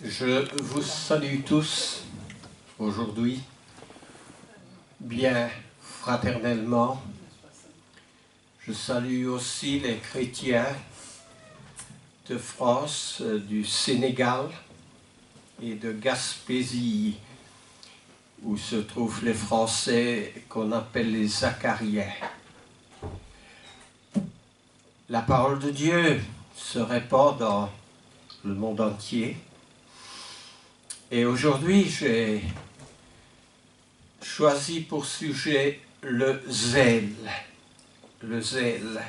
Je vous salue tous aujourd'hui, bien fraternellement. Je salue aussi les chrétiens de France, du Sénégal et de Gaspésie, où se trouvent les Français qu'on appelle les Acariens. La parole de Dieu se répand dans le monde entier. Et aujourd'hui, j'ai choisi pour sujet le zèle. Le zèle.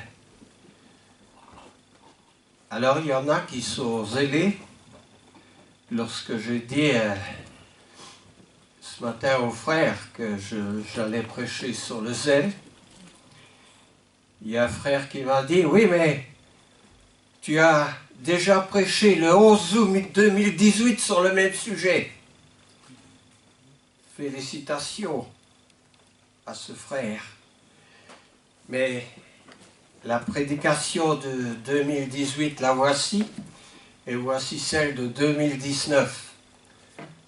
Alors, il y en a qui sont zélés. Lorsque j'ai dit ce matin aux frères que j'allais prêcher sur le zèle, il y a un frère qui m'a dit « Oui, mais tu as déjà prêché le 11 août 2018 sur le même sujet. » Félicitations à ce frère. Mais la prédication de 2018, la voici, et voici celle de 2019.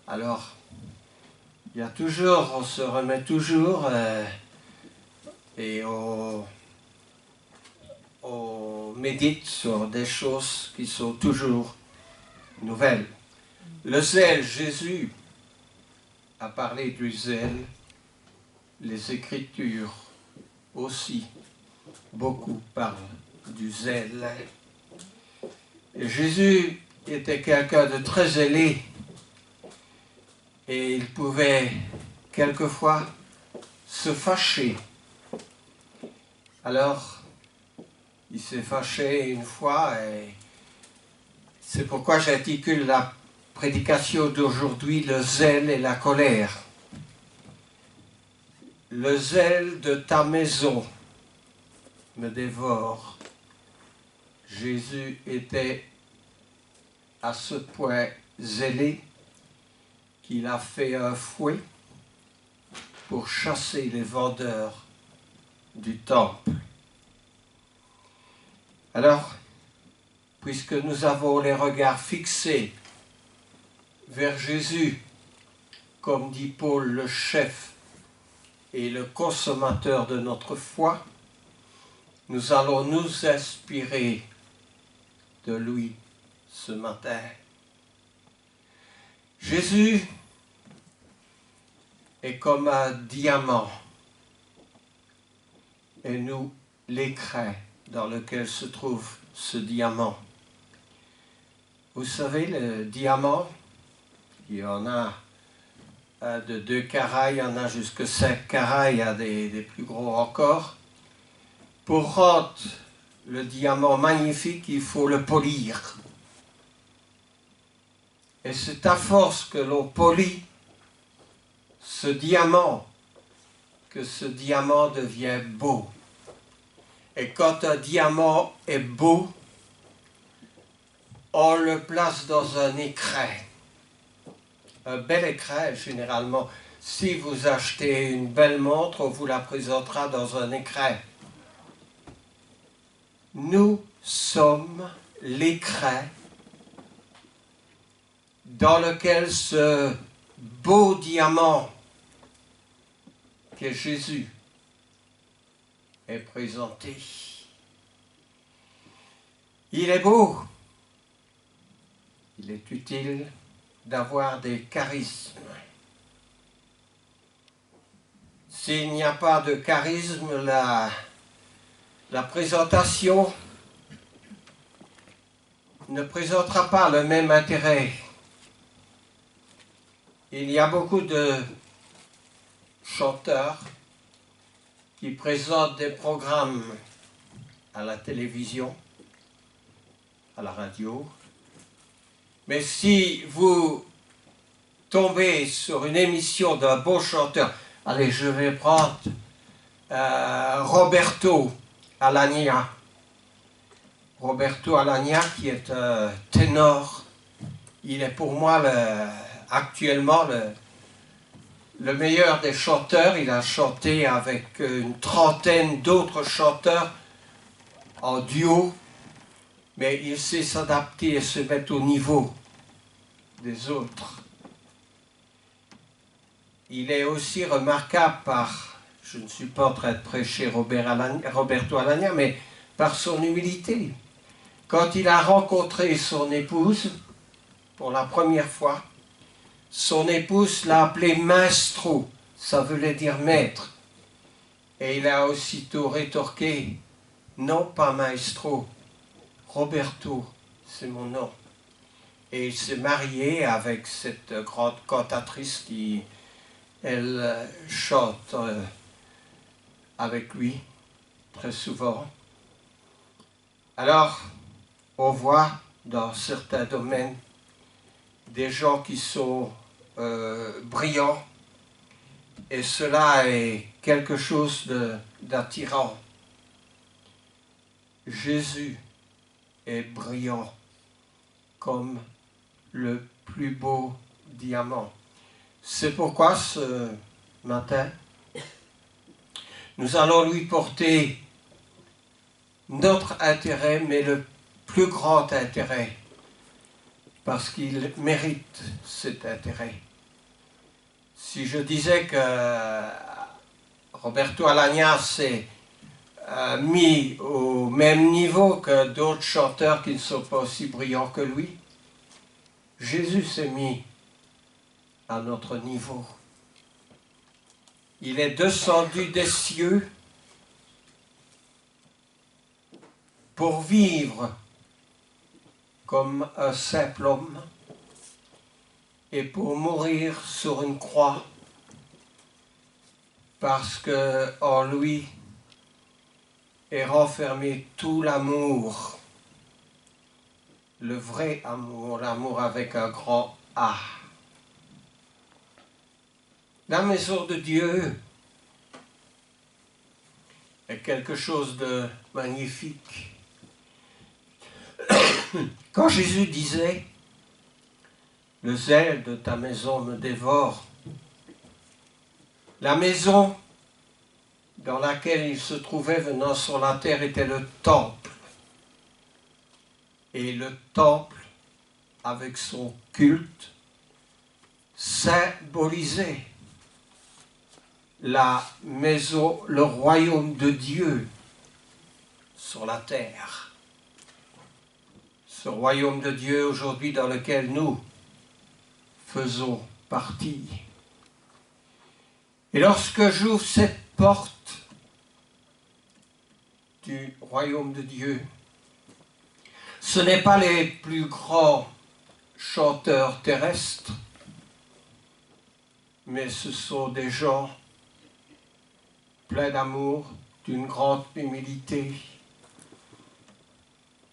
Alors, il y a toujours, on se remet toujours, et on médite sur des choses qui sont toujours nouvelles. Le zèle, Jésus a parlé du zèle, les Écritures aussi, beaucoup parlent du zèle. Et Jésus était quelqu'un de très zélé et il pouvait quelquefois se fâcher. Alors, il s'est fâché une fois et c'est pourquoi j'intitule la prédication d'aujourd'hui « Le zèle et la colère ». Le zèle de ta maison me dévore. Jésus était à ce point zélé qu'il a fait un fouet pour chasser les vendeurs du temple. Alors, puisque nous avons les regards fixés vers Jésus, comme dit Paul, le chef et le consommateur de notre foi, nous allons nous inspirer de lui ce matin. Jésus est comme un diamant et nous l'écrin dans lequel se trouve ce diamant. Vous savez, le diamant, il y en a de 2 carats, il y en a jusqu'à 5 carats, il y a des plus gros encore. Pour rendre le diamant magnifique, il faut le polir. Et c'est à force que l'on polit ce diamant, que ce diamant devient beau. Et quand un diamant est beau, on le place dans un écrin. Un bel écrin, généralement, si vous achetez une belle montre, on vous la présentera dans un écrin. Nous sommes l'écrin dans lequel ce beau diamant qu'est Jésus est présenté. Il est beau, il est utile d'avoir des charismes. S'il n'y a pas de charisme, la présentation ne présentera pas le même intérêt. Il y a beaucoup de chanteurs qui présentent des programmes à la télévision, à la radio. Mais si vous tombez sur une émission d'un beau chanteur, allez, je vais prendre Roberto Alagna. Roberto Alagna, qui est un ténor, il est pour moi actuellement le meilleur des chanteurs. Il a chanté avec une trentaine d'autres chanteurs en duo, mais il sait s'adapter et se mettre au niveau des autres. Il est aussi remarquable par, je ne suis pas en train de prêcher Roberto Alagna, mais par son humilité. Quand il a rencontré son épouse, pour la première fois, son épouse l'a appelé maestro, ça voulait dire maître. Et il a aussitôt rétorqué, non pas maestro, Roberto, c'est mon nom. Et il s'est marié avec cette grande cantatrice qui, elle, chante avec lui très souvent. Alors, on voit dans certains domaines des gens qui sont brillants, et cela est quelque chose d'attirant. Jésus est brillant comme le plus beau diamant. C'est pourquoi ce matin, nous allons lui porter notre intérêt, mais le plus grand intérêt, parce qu'il mérite cet intérêt. Si je disais que Roberto Alagna s'est mis au même niveau que d'autres chanteurs qui ne sont pas aussi brillants que lui, Jésus s'est mis à notre niveau. Il est descendu des cieux pour vivre comme un simple homme et pour mourir sur une croix, parce qu'en lui est renfermé tout l'amour, le vrai amour, l'amour avec un grand A. La maison de Dieu est quelque chose de magnifique. Quand Jésus disait « Le zèle de ta maison me dévore », la maison dans laquelle il se trouvait venant sur la terre était le temple. Et le temple, avec son culte, symbolisait la maison, le royaume de Dieu sur la terre. Ce royaume de Dieu aujourd'hui dans lequel nous faisons partie. Et lorsque j'ouvre cette porte du royaume de Dieu, ce n'est pas les plus grands chanteurs terrestres, mais ce sont des gens pleins d'amour, d'une grande humilité,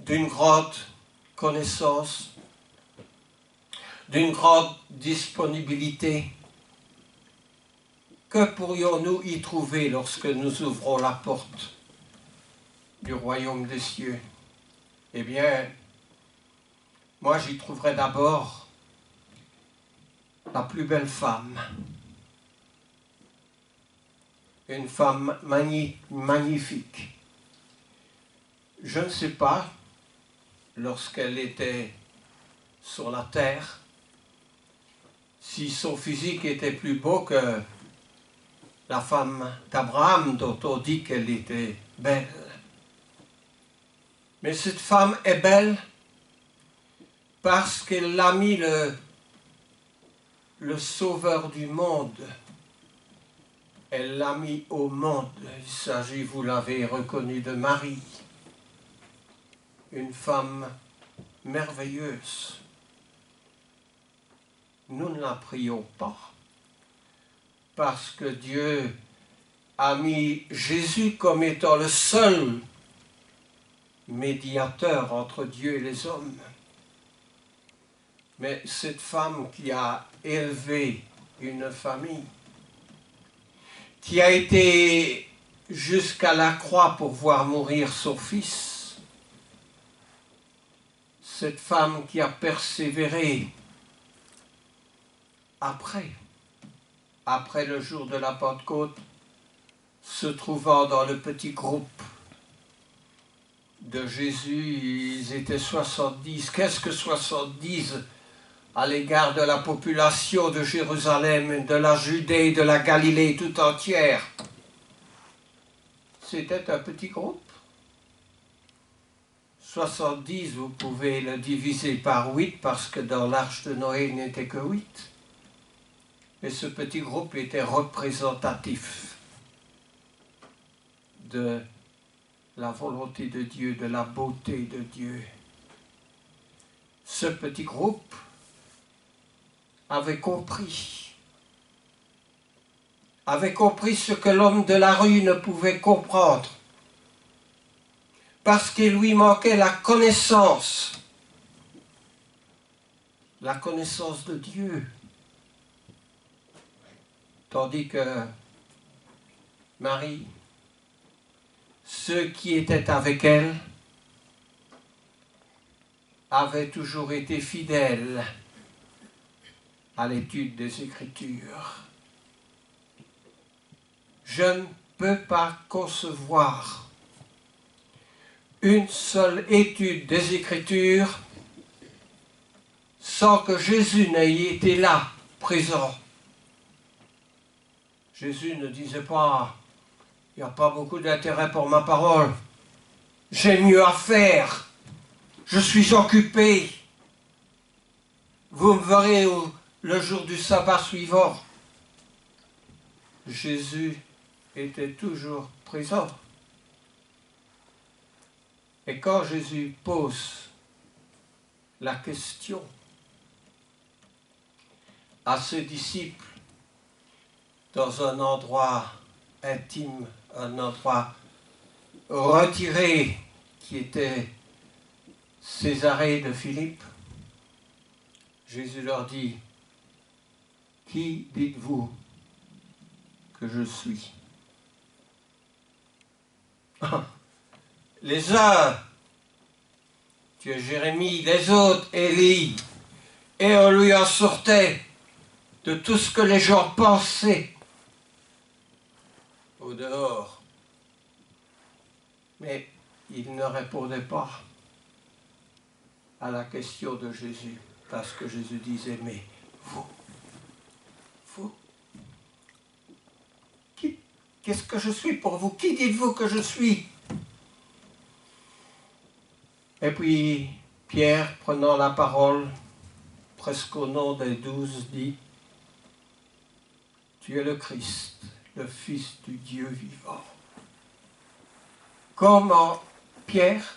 d'une grande connaissance, d'une grande disponibilité. Que pourrions-nous y trouver lorsque nous ouvrons la porte du royaume des cieux? Eh bien, moi j'y trouverai d'abord la plus belle femme. Une femme magnifique. Je ne sais pas, lorsqu'elle était sur la terre, si son physique était plus beau que la femme d'Abraham, dont on dit qu'elle était belle. Mais cette femme est belle parce qu'elle a mis le sauveur du monde. Elle l'a mis au monde. Il s'agit, vous l'avez reconnu, de Marie. Une femme merveilleuse. Nous ne la prions pas parce que Dieu a mis Jésus comme étant le seul médiateur entre Dieu et les hommes. Mais cette femme qui a élevé une famille, qui a été jusqu'à la croix pour voir mourir son fils, cette femme qui a persévéré après le jour de la Pentecôte, se trouvant dans le petit groupe de Jésus, ils étaient 70. Qu'est-ce que 70 à l'égard de la population de Jérusalem, de la Judée, de la Galilée tout entière. C'était un petit groupe. 70, vous pouvez le diviser par 8 parce que dans l'arche de Noé, il n'était que 8. Mais ce petit groupe était représentatif de la volonté de Dieu, de la beauté de Dieu. Ce petit groupe avait compris ce que l'homme de la rue ne pouvait comprendre, parce qu'il lui manquait la connaissance de Dieu. Tandis que Marie, ceux qui étaient avec elle, avaient toujours été fidèles à l'étude des Écritures. Je ne peux pas concevoir une seule étude des Écritures sans que Jésus n'ait été là, présent. Jésus ne disait pas « Il n'y a pas beaucoup d'intérêt pour ma parole, j'ai mieux à faire, je suis occupé, vous me verrez le jour du sabbat suivant. » Jésus était toujours présent. Et quand Jésus pose la question à ses disciples dans un endroit intime, un endroit retiré qui était Césarée de Philippe, Jésus leur dit « Qui dites-vous que je suis ?» Les uns, tu es Jérémie, les autres, Élie, et on lui en sortait de tout ce que les gens pensaient au dehors. Mais il ne répondait pas à la question de Jésus, parce que Jésus disait, mais vous, qu'est-ce que je suis pour vous? Qui dites-vous que je suis? Et puis Pierre, prenant la parole, presque au nom des 12, dit, tu es le Christ, le Fils du Dieu vivant. Comment Pierre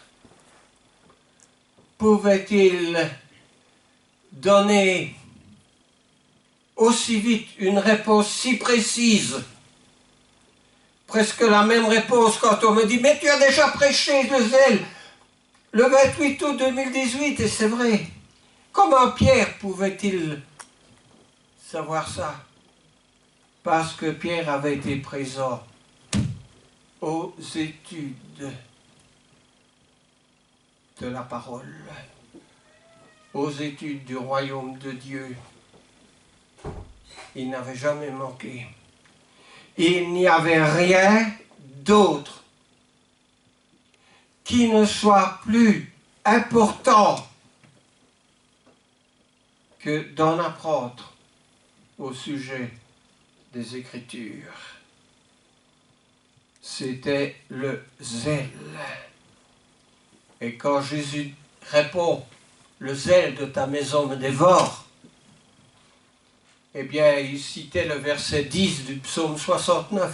pouvait-il donner aussi vite une réponse si précise? Presque la même réponse quand on me dit « Mais tu as déjà prêché le zèle le 28 août 2018 » et c'est vrai. Comment Pierre pouvait-il savoir ça? Parce que Pierre avait été présent aux études de la parole, aux études du royaume de Dieu. Il n'avait jamais manqué. Il n'y avait rien d'autre qui ne soit plus important que d'en apprendre au sujet des Écritures. C'était le zèle. Et quand Jésus répond, le zèle de ta maison me dévore, eh bien, il citait le verset 10 du psaume 69.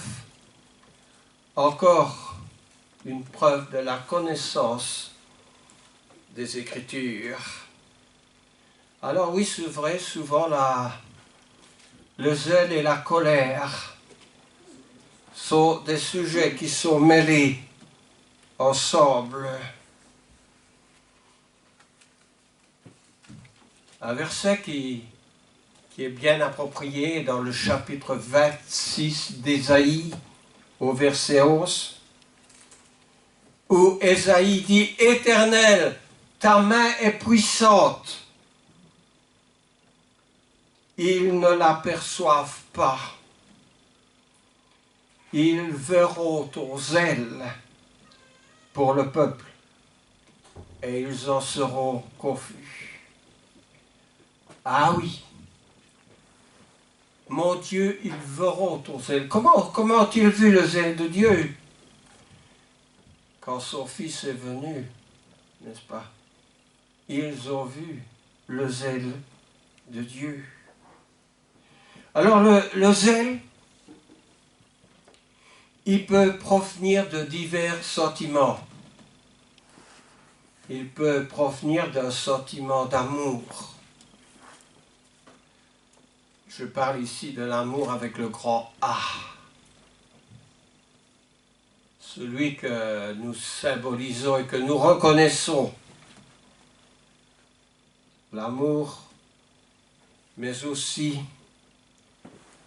Encore une preuve de la connaissance des Écritures. Alors oui, c'est vrai, souvent le zèle et la colère sont des sujets qui sont mêlés ensemble. Un verset qui est bien approprié dans le chapitre 26 d'Ésaïe, au verset 11, où Ésaïe dit « Éternel, ta main est puissante. » Ils ne l'aperçoivent pas. Ils verront ton zèle pour le peuple et ils en seront confus. Ah oui, mon Dieu, ils verront ton zèle. Comment ont-ils vu le zèle de Dieu? Quand son Fils est venu, n'est-ce pas? Ils ont vu le zèle de Dieu. Alors le zèle, il peut provenir de divers sentiments. Il peut provenir d'un sentiment d'amour. Je parle ici de l'amour avec le grand A. Celui que nous symbolisons et que nous reconnaissons. L'amour, mais aussi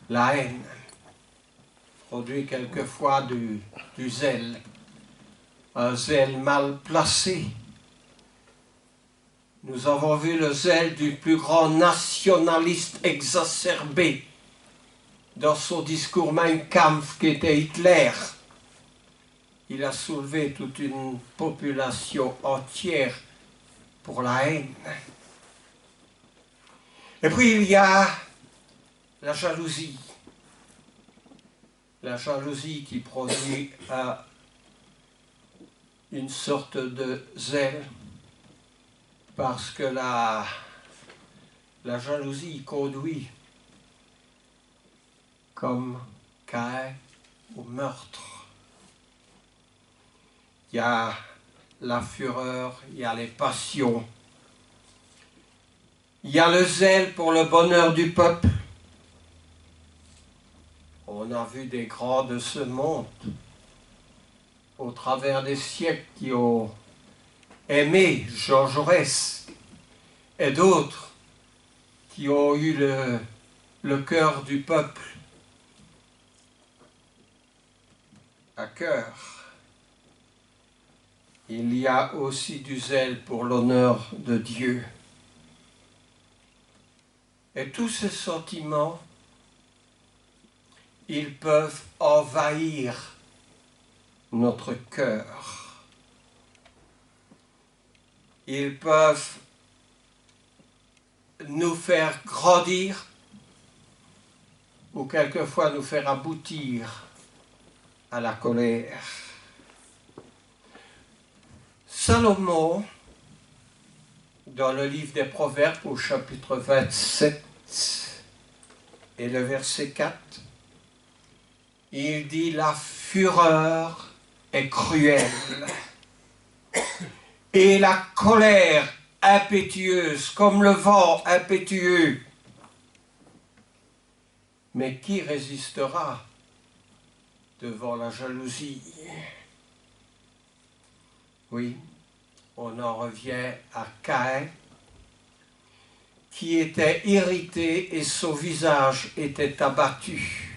la haine, produit quelquefois du zèle, un zèle mal placé. Nous avons vu le zèle du plus grand nationaliste exacerbé dans son discours Mein Kampf qui était Hitler. Il a soulevé toute une population entière pour la haine. Et puis il y a la jalousie. La jalousie qui produit une sorte de zèle, parce que la jalousie conduit, comme Caïn, au meurtre. Il y a la fureur, il y a les passions, il y a le zèle pour le bonheur du peuple. On a vu des grands de ce monde, au travers des siècles, qui ont aimé Jean Jaurès, et d'autres qui ont eu le cœur du peuple à cœur. Il y a aussi du zèle pour l'honneur de Dieu. Et tous ces sentiments, ils peuvent envahir notre cœur. Ils peuvent nous faire grandir ou quelquefois nous faire aboutir à la colère. Salomon, dans le livre des Proverbes au chapitre 27 et le verset 4, il dit « La fureur est cruelle et la colère impétueuse comme le vent impétueux. Mais qui résistera devant la jalousie ?» Oui, on en revient à Caïn, qui était irrité et son visage était abattu.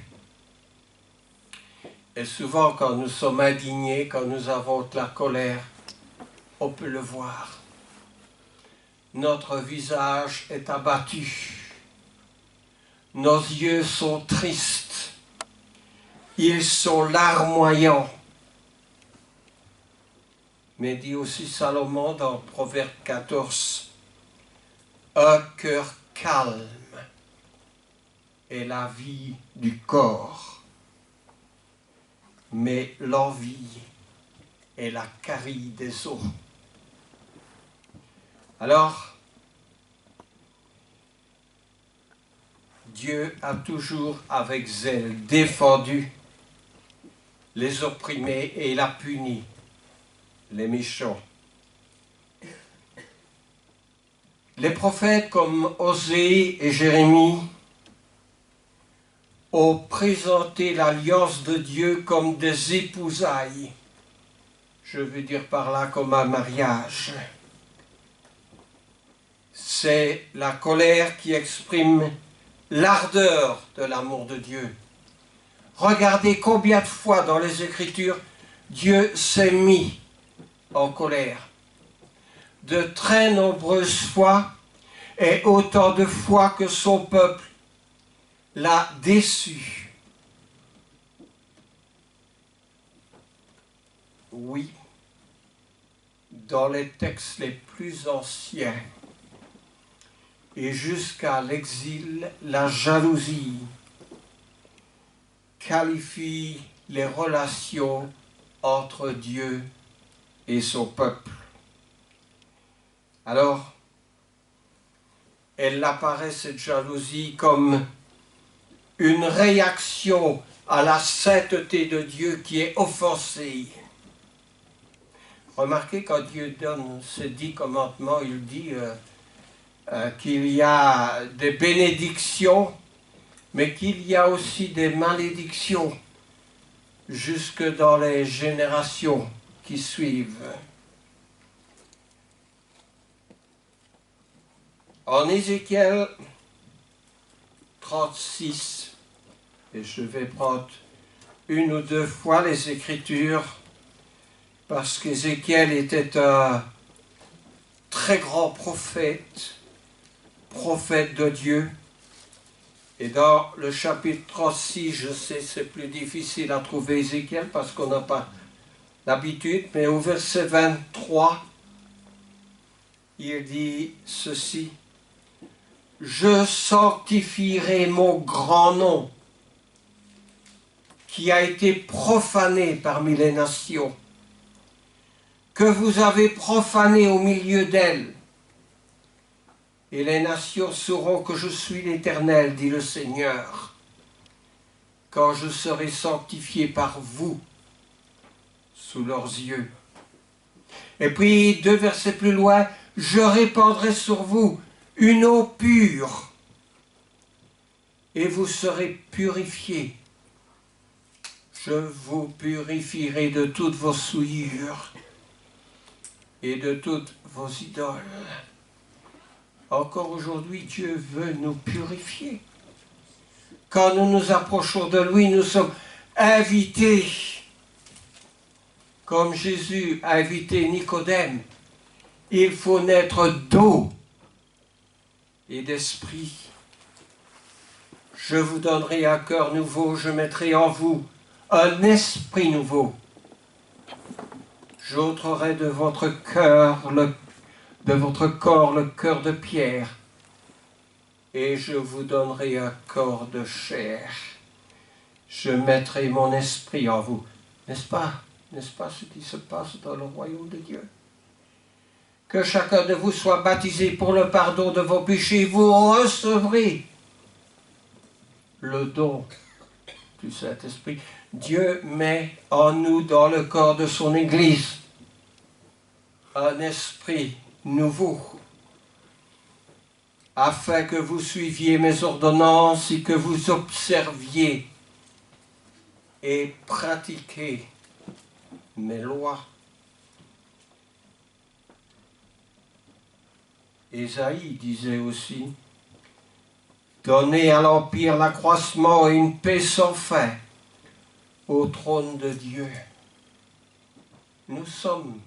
Et souvent, quand nous sommes indignés, quand nous avons de la colère, on peut le voir. Notre visage est abattu. Nos yeux sont tristes. Ils sont larmoyants. Mais dit aussi Salomon dans Proverbe 14, « Un cœur calme est la vie du corps, mais l'envie est la carie des os. » Alors, Dieu a toujours avec zèle défendu les opprimés et il a puni les méchants. Les prophètes comme Osée et Jérémie ont présenté l'alliance de Dieu comme des épousailles. Je veux dire par là comme un mariage. C'est la colère qui exprime l'ardeur de l'amour de Dieu. Regardez combien de fois dans les Écritures Dieu s'est mis en colère. De très nombreuses fois et autant de fois que son peuple l'a déçu. Oui, dans les textes les plus anciens, et jusqu'à l'exil, la jalousie qualifie les relations entre Dieu et son peuple. Alors, elle apparaît, cette jalousie, comme une réaction à la sainteté de Dieu qui est offensée. Remarquez, quand Dieu donne ces 10 commandements, il dit qu'il y a des bénédictions, mais qu'il y a aussi des malédictions jusque dans les générations qui suivent. En Ézéchiel 36, et je vais prendre une ou deux fois les Écritures, parce qu'Ézéchiel était un très grand prophète de Dieu. Et dans le chapitre 36, je sais c'est plus difficile à trouver Ézéchiel parce qu'on n'a pas l'habitude, mais au verset 23, il dit ceci: « Je sanctifierai mon grand nom qui a été profané parmi les nations, que vous avez profané au milieu d'elles. Et les nations sauront que je suis l'Éternel, dit le Seigneur, quand je serai sanctifié par vous sous leurs yeux. » Et puis, 2 versets plus loin, « Je répandrai sur vous une eau pure, et vous serez purifiés. Je vous purifierai de toutes vos souillures et de toutes vos idoles. » Encore aujourd'hui, Dieu veut nous purifier. Quand nous nous approchons de lui, nous sommes invités, comme Jésus a invité Nicodème. Il faut naître d'eau et d'esprit. Je vous donnerai un cœur nouveau, je mettrai en vous un esprit nouveau. J'ôterai de votre cœur le cœur de pierre, et je vous donnerai un corps de chair. Je mettrai mon esprit en vous. N'est-ce pas ce qui se passe dans le royaume de Dieu? Que chacun de vous soit baptisé pour le pardon de vos péchés, vous recevrez le don du Saint-Esprit. Dieu met en nous, dans le corps de son Église, un esprit nouveau, afin que vous suiviez mes ordonnances et que vous observiez et pratiquiez mes lois. Ésaïe disait aussi: « Donnez à l'Empire l'accroissement et une paix sans fin au trône de Dieu. » Nous sommes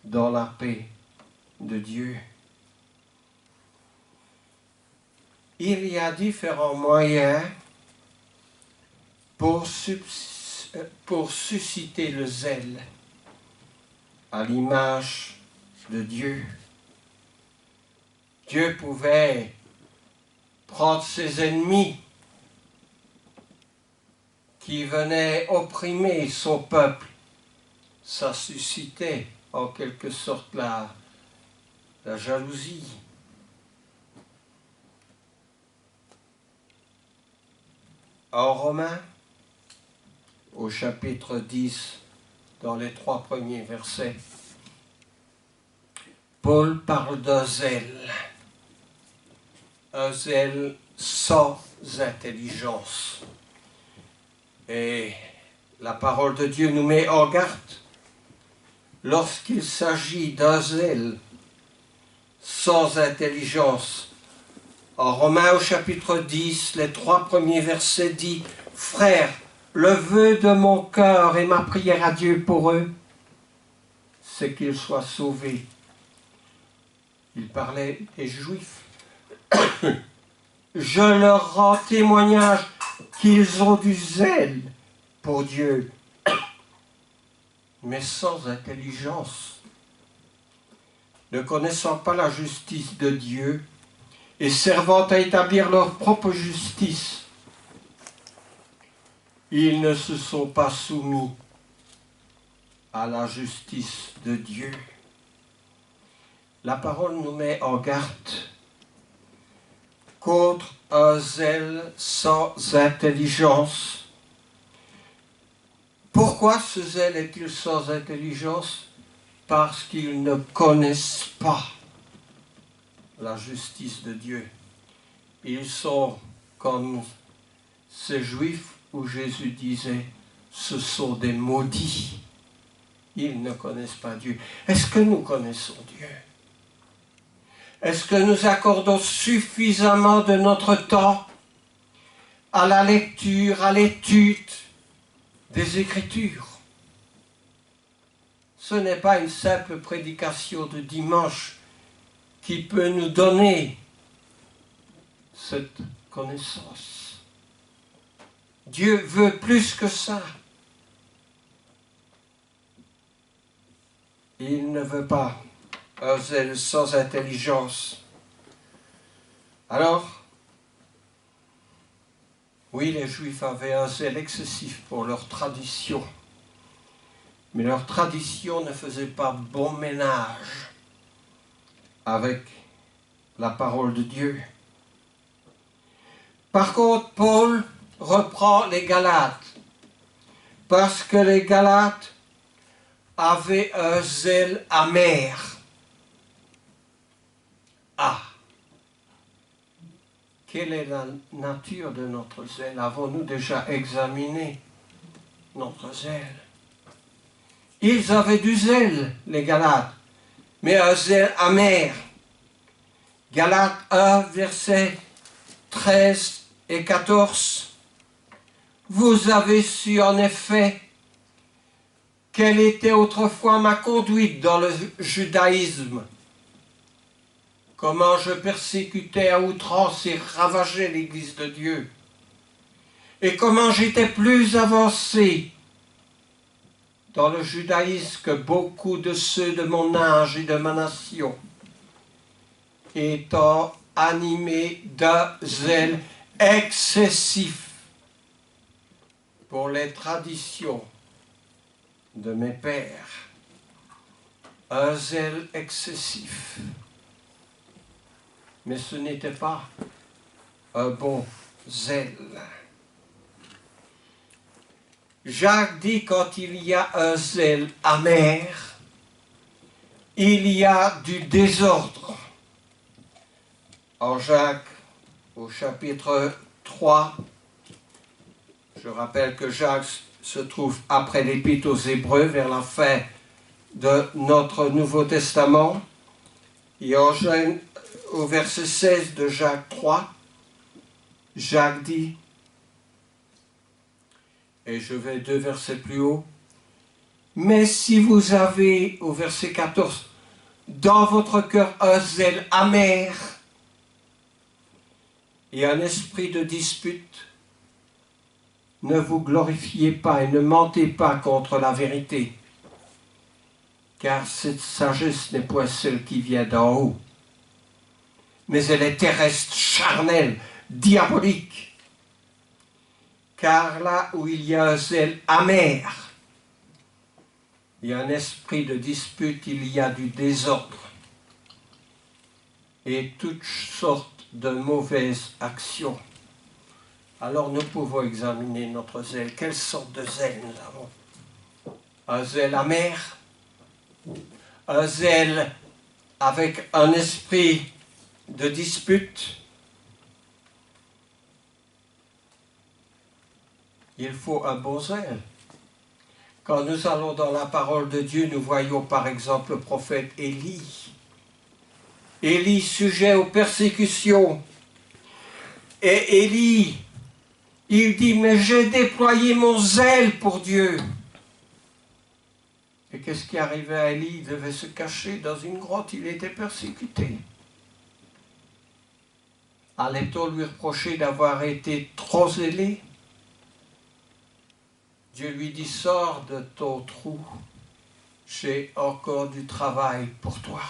dans la paix de Dieu. Il y a différents moyens pour susciter le zèle à l'image de Dieu. Dieu pouvait prendre ses ennemis qui venaient opprimer son peuple. Ça suscitait en quelque sorte la jalousie. En Romains, au chapitre 10, dans les 3 premiers versets, Paul parle d'un zèle sans intelligence. Et la parole de Dieu nous met en garde. Lorsqu'il s'agit d'un zèle sans intelligence, en Romains au chapitre 10, les 3 premiers versets dit: « Frères, le vœu de mon cœur et ma prière à Dieu pour eux, c'est qu'ils soient sauvés. » Il parlait des Juifs. « Je leur rends témoignage qu'ils ont du zèle pour Dieu, mais sans intelligence, ne connaissant pas la justice de Dieu et servant à établir leur propre justice, ils ne se sont pas soumis à la justice de Dieu. La parole nous met en garde contre un zèle sans intelligence. Pourquoi ce zèle est-il sans intelligence? Parce qu'ils ne connaissent pas la justice de Dieu. Ils sont comme ces Juifs où Jésus disait, ce sont des maudits. Ils ne connaissent pas Dieu. Est-ce que nous connaissons Dieu? Est-ce que nous accordons suffisamment de notre temps à la lecture, à l'étude des Écritures? Ce n'est pas une simple prédication de dimanche qui peut nous donner cette connaissance. Dieu veut plus que ça. Il ne veut pas un zèle sans intelligence. Alors, oui, les Juifs avaient un zèle excessif pour leur tradition, mais leur tradition ne faisait pas bon ménage avec la parole de Dieu. Par contre, Paul reprend les Galates, parce que les Galates avaient un zèle amer. Ah! Quelle est la nature de notre zèle? Avons-nous déjà examiné notre zèle? Ils avaient du zèle, les Galates, mais un zèle amer. Galates 1, versets 13 et 14. Vous avez su en effet quelle était autrefois ma conduite dans le judaïsme, comment je persécutais à outrance et ravageais l'Église de Dieu, et comment j'étais plus avancé dans le judaïsme que beaucoup de ceux de mon âge et de ma nation, étant animés d'un zèle excessif pour les traditions de mes pères. Un zèle excessif. Mais ce n'était pas un bon zèle. Jacques dit quand il y a un zèle amer, il y a du désordre. En Jacques, au chapitre 3, je rappelle que Jacques se trouve après l'Épître aux Hébreux, vers la fin de notre Nouveau Testament. Et au verset 16 de Jacques 3, Jacques dit, et je vais 2 versets plus haut, mais si vous avez, au verset 14, dans votre cœur un zèle amer et un esprit de dispute, ne vous glorifiez pas et ne mentez pas contre la vérité, car cette sagesse n'est point celle qui vient d'en haut, mais elle est terrestre, charnelle, diabolique. Car là où il y a un zèle amer, il y a un esprit de dispute, il y a du désordre et toutes sortes de mauvaises actions. Alors nous pouvons examiner notre zèle. Quelle sorte de zèle nous avons? Un zèle amer, un zèle avec un esprit de dispute. Il faut un bon zèle. Quand nous allons dans la parole de Dieu, nous voyons par exemple le prophète Élie. Élie sujet aux persécutions. Et Élie, il dit, mais j'ai déployé mon zèle pour Dieu. Et qu'est-ce qui arrivait à Élie? Il devait se cacher dans une grotte, il était persécuté. Allait-on lui reprocher d'avoir été trop zélé? Dieu lui dit, sors de ton trou, j'ai encore du travail pour toi.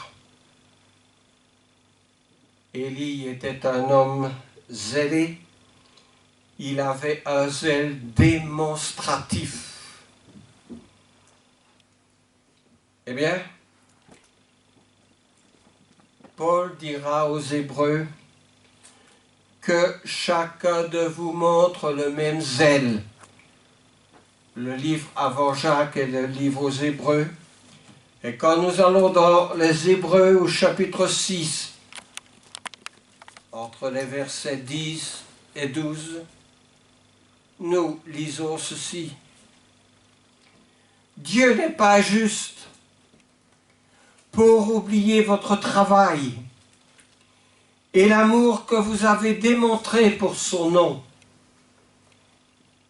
Élie était un homme zélé. Il avait un zèle démonstratif. Eh bien, Paul dira aux Hébreux que chacun de vous montre le même zèle. Le livre avant Jacques et le livre aux Hébreux. Et quand nous allons dans les Hébreux au chapitre 6, entre les versets 10 et 12, nous lisons ceci. Dieu n'est pas juste pour oublier votre travail et l'amour que vous avez démontré pour son nom,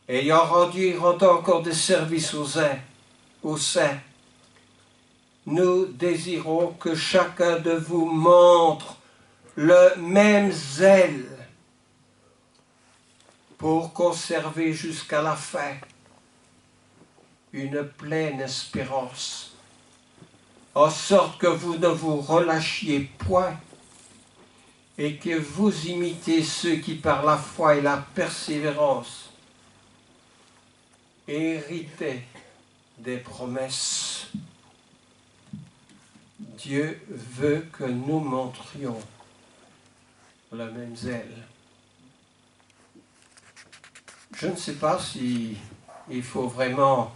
ayant rendant encore des services aux saints. Nous désirons que chacun de vous montre le même zèle pour conserver jusqu'à la fin une pleine espérance, en sorte que vous ne vous relâchiez point et que vous imitez ceux qui par la foi et la persévérance héritaient des promesses. Dieu veut que nous montrions le même zèle. Je ne sais pas si il faut vraiment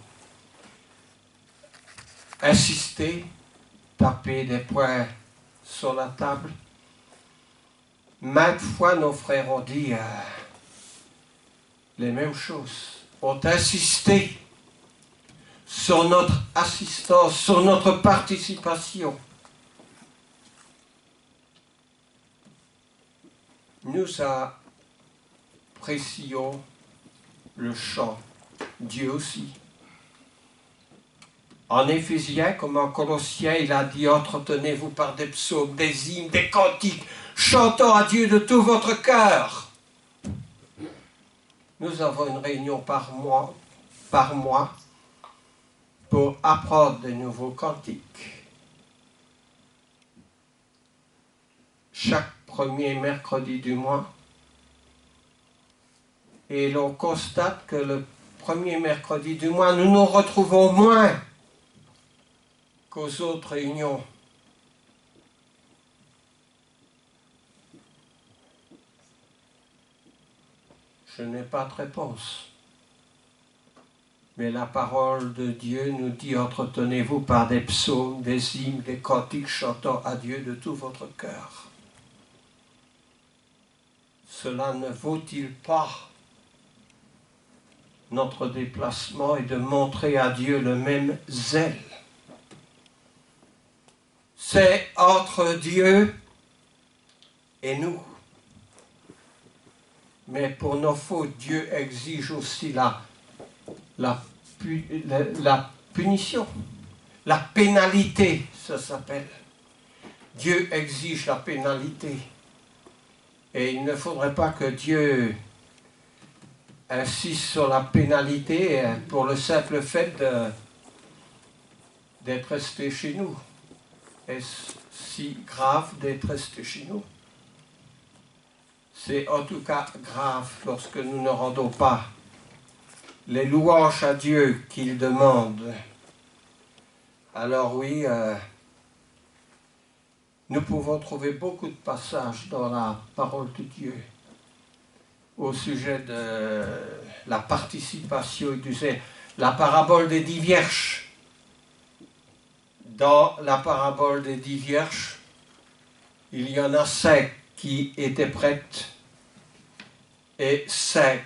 insister, taper des poings sur la table. Maintes fois, nos frères ont dit les mêmes choses, ont insisté sur notre assistance, sur notre participation. Nous apprécions le chant, Dieu aussi. En Éphésiens comme en Colossiens, il a dit « Entretenez-vous par des psaumes, des hymnes, des cantiques, chantant à Dieu de tout votre cœur. » Nous avons une réunion par mois pour apprendre de nouveaux cantiques. Chaque premier mercredi du mois. Et l'on constate que le premier mercredi du mois, nous nous retrouvons moins qu'aux autres réunions. Je n'ai pas de réponse. Mais la parole de Dieu nous dit « Entretenez-vous par des psaumes, des hymnes, des cantiques chantant à Dieu de tout votre cœur. » Cela ne vaut-il pas notre déplacement et de montrer à Dieu le même zèle? C'est entre Dieu et nous. Mais pour nos fautes, Dieu exige aussi la punition, la pénalité, ça s'appelle. Dieu exige la pénalité. Et il ne faudrait pas que Dieu insiste sur la pénalité pour le simple fait d'être resté chez nous. Est-ce si grave d'être resté chez nous? C'est en tout cas grave lorsque nous ne rendons pas les louanges à Dieu qu'il demande. Alors oui, nous pouvons trouver beaucoup de passages dans la parole de Dieu au sujet de la participation et du zèle. La parabole des 10 vierges. Dans la parabole des 10 vierges, il y en a 5 qui étaient prêtes et 5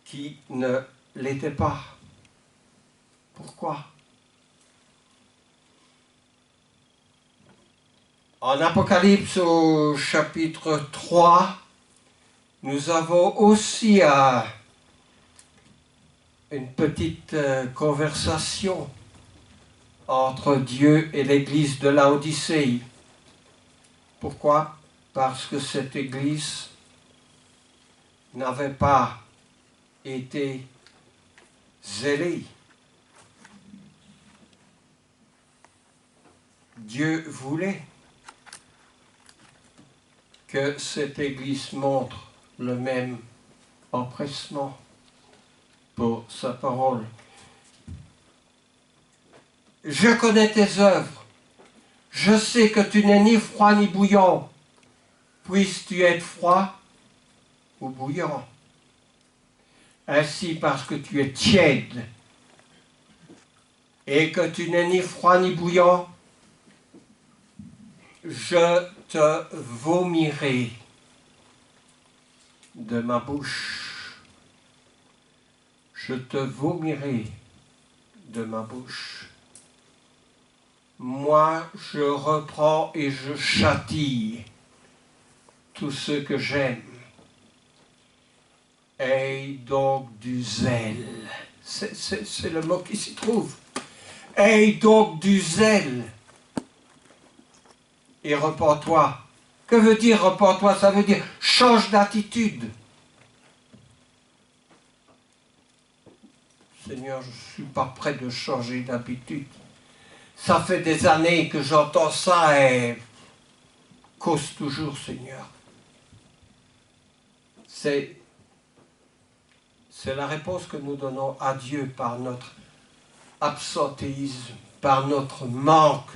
qui ne l'étaient pas. Pourquoi? En Apocalypse au chapitre 3, nous avons aussi une petite conversation entre Dieu et l'église de Laodicée. Pourquoi? Parce que cette église n'avait pas été zélée. Dieu voulait que cette Église montre le même empressement pour sa parole. Je connais tes œuvres. Je sais que tu n'es ni froid ni bouillant. Puisses-tu être froid ou bouillant? Ainsi, parce que tu es tiède et que tu n'es ni froid ni bouillant, je te vomirai de ma bouche. Je te vomirai de ma bouche. Moi, je reprends et je châtie tous ceux que j'aime. Aie donc du zèle. C'est le mot qui s'y trouve. Aie donc du zèle. Et repens-toi. Que veut dire repens-toi? Ça veut dire change d'attitude. Seigneur, je ne suis pas prêt de changer d'habitude. Ça fait des années que j'entends ça et cause toujours, Seigneur. C'est la réponse que nous donnons à Dieu par notre absentéisme, par notre manque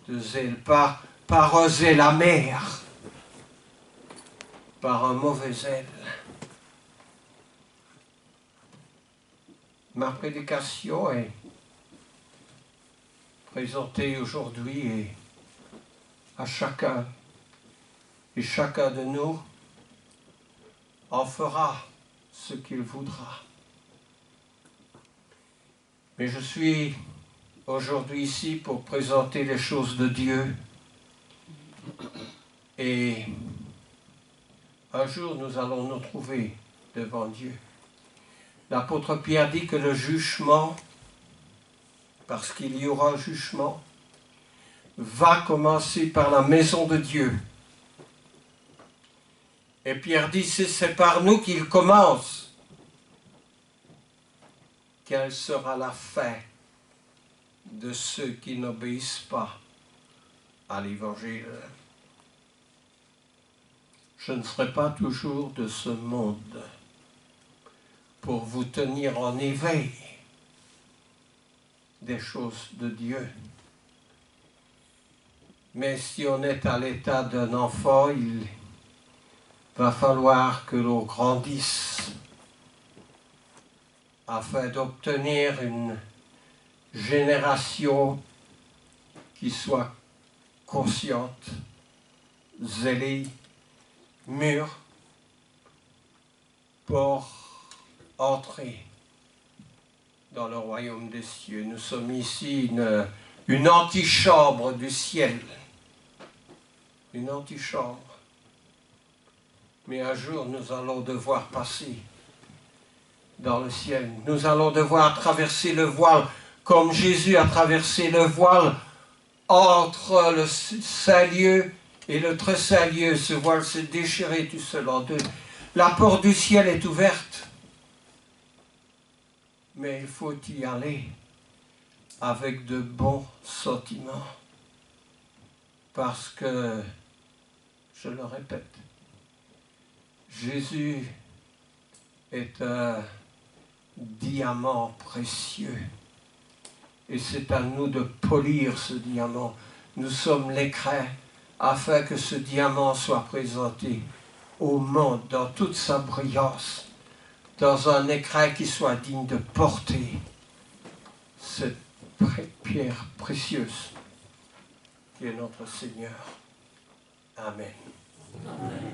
de zèle, par un zèle amer, par un mauvais zèle. Ma prédication est présentée aujourd'hui et à chacun et chacun de nous en fera ce qu'il voudra. Mais je suis aujourd'hui ici pour présenter les choses de Dieu. Et un jour, nous allons nous trouver devant Dieu. L'apôtre Pierre dit que le jugement, parce qu'il y aura un jugement, va commencer par la maison de Dieu. Et Pierre dit, c'est par nous qu'il commence. Quelle sera la fin de ceux qui n'obéissent pas à l'Évangile? Je ne serai pas toujours de ce monde pour vous tenir en éveil des choses de Dieu. Mais si on est à l'état d'un enfant, il va falloir que l'on grandisse afin d'obtenir une génération qui soit consciente, zélée, mûre pour entrer dans le royaume des cieux. Nous sommes ici une antichambre du ciel. Une antichambre. Mais un jour, nous allons devoir passer dans le ciel. Nous allons devoir traverser le voile, comme Jésus a traversé le voile entre le Saint-Lieu et le très Saint-Lieu. Ce voile s'est déchiré tout seul en deux. La porte du ciel est ouverte. Mais il faut y aller avec de bons sentiments. Parce que, je le répète, Jésus est un diamant précieux. Et c'est à nous de polir ce diamant. Nous sommes l'écrin afin que ce diamant soit présenté au monde dans toute sa brillance, dans un écrin qui soit digne de porter cette pierre précieuse qui est notre Seigneur. Amen. Amen.